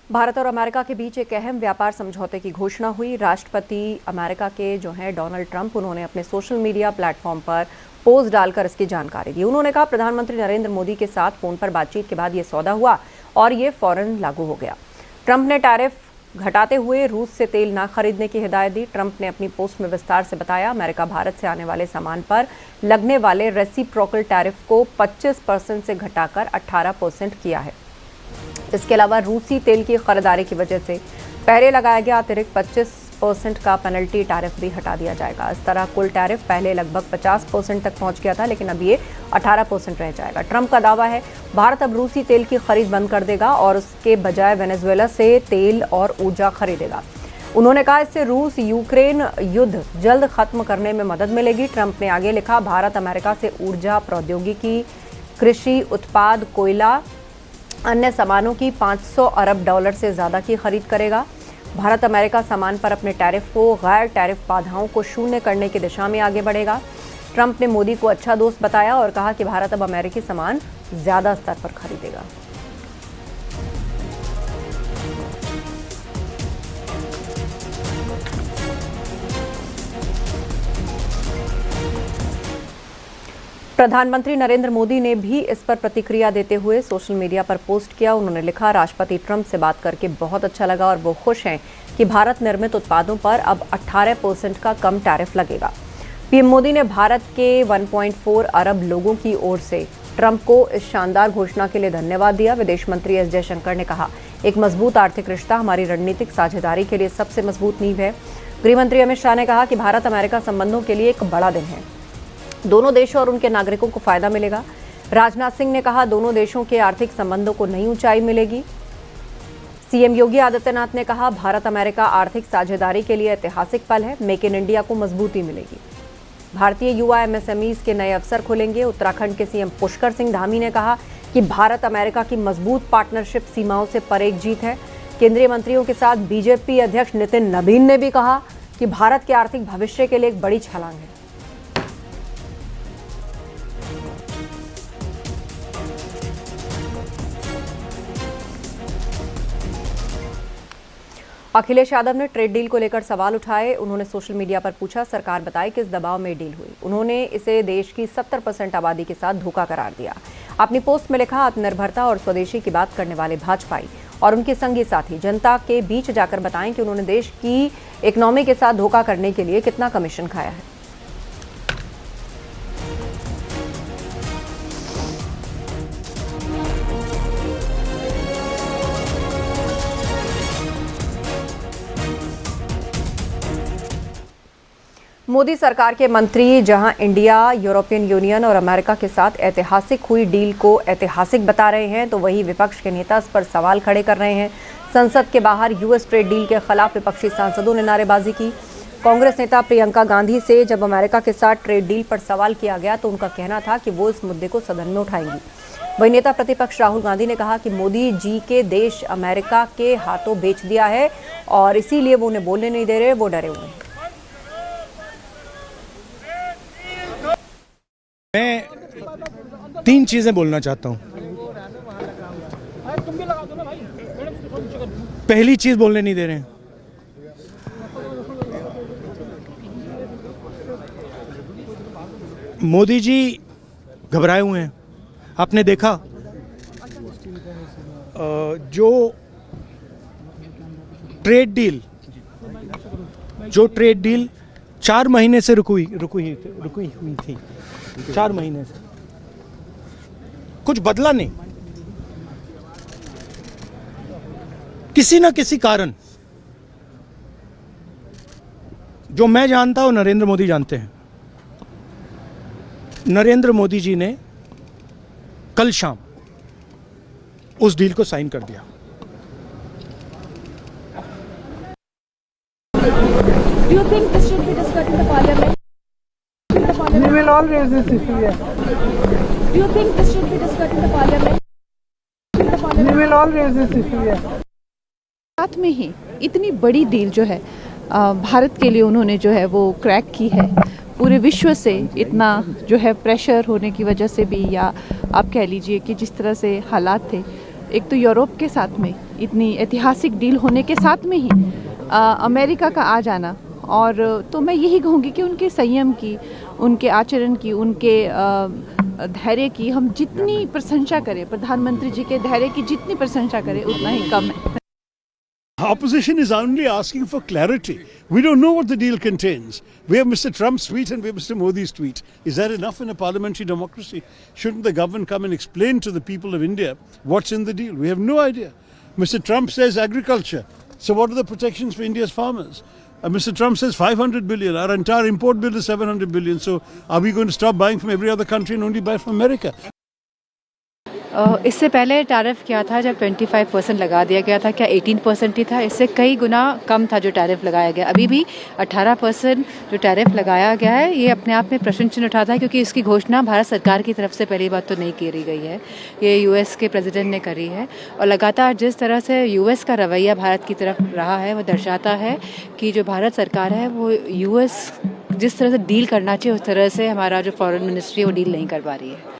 भारत और अमेरिका के बीच एक अहम व्यापार समझौते की घोषणा हुई। राष्ट्रपति अमेरिका के जो हैं डोनाल्ड ट्रंप, उन्होंने अपने सोशल मीडिया प्लेटफॉर्म पर पोस्ट डालकर इसकी जानकारी दी। उन्होंने कहा, प्रधानमंत्री नरेंद्र मोदी के साथ फोन पर बातचीत के बाद ये सौदा हुआ और ये फौरन लागू हो गया। ट्रंप ने टैरिफ घटाते हुए रूस से तेल न खरीदने की हिदायत दी। ट्रंप ने अपनी पोस्ट में विस्तार से बताया, अमेरिका भारत से आने वाले सामान पर लगने वाले रेसिप्रोकल टैरिफ को 25% से घटाकर 18% किया है। इसके अलावा रूसी तेल की खरीदारी की वजह से पहले लगाया गया अतिरिक्त 25% का पेनल्टी टैरिफ भी हटा दिया जाएगा। इस तरह कुल टैरिफ पहले लगभग 50% तक पहुंच गया था, लेकिन अब ये 18% रह जाएगा। ट्रंप का दावा है, भारत अब रूसी तेल की खरीद बंद कर देगा और उसके बजाय वेनेजुएला से तेल और ऊर्जा खरीदेगा। उन्होंने कहा, इससे रूस यूक्रेन युद्ध जल्द खत्म करने में मदद मिलेगी। ट्रंप ने आगे लिखा, भारत अमेरिका से ऊर्जा, प्रौद्योगिकी, कृषि उत्पाद, कोयला, अन्य सामानों की $500 अरब से ज़्यादा की खरीद करेगा। भारत अमेरिका सामान पर अपने टैरिफ को गैर टैरिफ बाधाओं को शून्य करने की दिशा में आगे बढ़ेगा। ट्रंप ने मोदी को अच्छा दोस्त बताया और कहा कि भारत अब अमेरिकी सामान ज़्यादा स्तर पर खरीदेगा। प्रधानमंत्री नरेंद्र मोदी ने भी इस पर प्रतिक्रिया देते हुए सोशल मीडिया पर पोस्ट किया। उन्होंने लिखा, राष्ट्रपति ट्रंप से बात करके बहुत अच्छा लगा और वो खुश हैं कि भारत निर्मित उत्पादों पर अब 18% का कम टैरिफ लगेगा। पीएम मोदी ने भारत के 1.4 अरब लोगों की ओर से ट्रंप को इस शानदार घोषणा के लिए धन्यवाद दिया। विदेश मंत्री एस जयशंकर ने कहा, एक मजबूत आर्थिक रिश्ता हमारी रणनीतिक साझेदारी के लिए सबसे मजबूत नींव है। गृहमंत्री अमित शाह ने कहा कि भारत अमेरिका संबंधों के लिए एक बड़ा दिन है। दोनों देशों और उनके नागरिकों को फायदा मिलेगा। राजनाथ सिंह ने कहा, दोनों देशों के आर्थिक संबंधों को नई ऊंचाई मिलेगी। सीएम योगी आदित्यनाथ ने कहा, भारत अमेरिका आर्थिक साझेदारी के लिए ऐतिहासिक पल है। मेक इन इंडिया को मजबूती मिलेगी। भारतीय युवा एमएसएमईज के नए अवसर खुलेंगे। उत्तराखंड के सीएम पुष्कर सिंह धामी ने कहा कि भारत अमेरिका की मजबूत पार्टनरशिप सीमाओं से परे एक जीत है। केंद्रीय मंत्रियों के साथ बीजेपी अध्यक्ष नितिन नबीन ने भी कहा कि भारत के आर्थिक भविष्य के लिए एक बड़ी छलांग है। अखिलेश यादव ने ट्रेड डील को लेकर सवाल उठाए। उन्होंने सोशल मीडिया पर पूछा, सरकार बताए किस दबाव में डील हुई। उन्होंने इसे देश की 70% आबादी के साथ धोखा करार दिया। अपनी पोस्ट में लिखा, आत्मनिर्भरता और स्वदेशी की बात करने वाले भाजपाई और उनके संगी साथी जनता के बीच जाकर बताएं कि उन्होंने देश की इकोनॉमी के साथ धोखा करने के लिए कितना कमीशन खाया है। मोदी सरकार के मंत्री जहां इंडिया, यूरोपियन यूनियन और अमेरिका के साथ ऐतिहासिक हुई डील को ऐतिहासिक बता रहे हैं, तो वहीं विपक्ष के नेता इस पर सवाल खड़े कर रहे हैं। संसद के बाहर यूएस ट्रेड डील के खिलाफ विपक्षी सांसदों ने नारेबाजी की। कांग्रेस नेता प्रियंका गांधी से जब अमेरिका के साथ ट्रेड डील पर सवाल किया गया तो उनका कहना था कि वो इस मुद्दे को सदन में उठाएंगी। वहीं नेता प्रतिपक्ष राहुल गांधी ने कहा कि मोदी जी के देश अमेरिका के हाथों बेच दिया है और इसीलिए वो उन्हें बोलने नहीं दे रहे, वो डरे हुए हैं। मैं 3 चीजें बोलना चाहता हूं। पहली चीज बोलने नहीं दे रहे हैं। मोदी जी घबराए हुए हैं। आपने देखा जो ट्रेड डील 4 महीने से रुकी हुई थी। 4 महीने से कुछ बदला नहीं। किसी न किसी कारण, जो मैं जानता हूं नरेंद्र मोदी जानते हैं, नरेंद्र मोदी जी ने कल शाम उस डील को साइन कर दिया। Do you think this should be discussed in the parliament? We will all raise this issue, yes. Do you think this should be discussed in the parliament? We will all raise this issue, yes. साथ में ही इतनी बड़ी deal जो है भारत के लिए उन्होंने जो है वो क्रैक की है। पूरे विश्व से इतना जो है प्रेशर होने की वजह से भी, या आप कह लीजिए कि जिस तरह से हालात थे, एक तो यूरोप के साथ में इतनी ऐतिहासिक डील होने के साथ में ही अमेरिका का आ जाना, और तो मैं यही कहूँगी कि उनके संयम की, उनके आचरण की, उनके धैर्य की हम जितनी प्रशंसा करें, प्रधानमंत्री जी के धैर्य की जितनी प्रशंसा करें उतना ही कम है। Opposition is only asking for clarity. We don't know what the deal contains. We have Mr. Trump's tweet and we have Mr. Modi's tweet. Is that enough in a parliamentary democracy? Shouldn't the government come and explain to the people of India what's in the deal? We have no idea. Mr. Trump says agriculture. So what are the protections for India's farmers? Mr. Trump says 500 billion. Our entire import bill is 700 billion. So are we going to stop buying from every other country and only buy from America? इससे पहले tariff क्या था जब 25% लगा दिया गया था, क्या 18% ही था? इससे कई गुना कम था जो टैरिफ लगाया गया। अभी भी 18% जो टैरिफ लगाया गया है ये अपने आप में प्रश्न चिन्ह उठाता है, क्योंकि इसकी घोषणा भारत सरकार की तरफ से पहली बात तो नहीं करी गई है, ये यूएस के प्रेसिडेंट ने करी है। और लगातार जिस तरह से यूएस का रवैया भारत की तरफ रहा है वो दर्शाता है कि जो भारत सरकार है वो यूएस जिस तरह से डील करना चाहिए उस तरह से हमारा जो फॉरेन मिनिस्ट्री है वो डील नहीं कर पा रही है।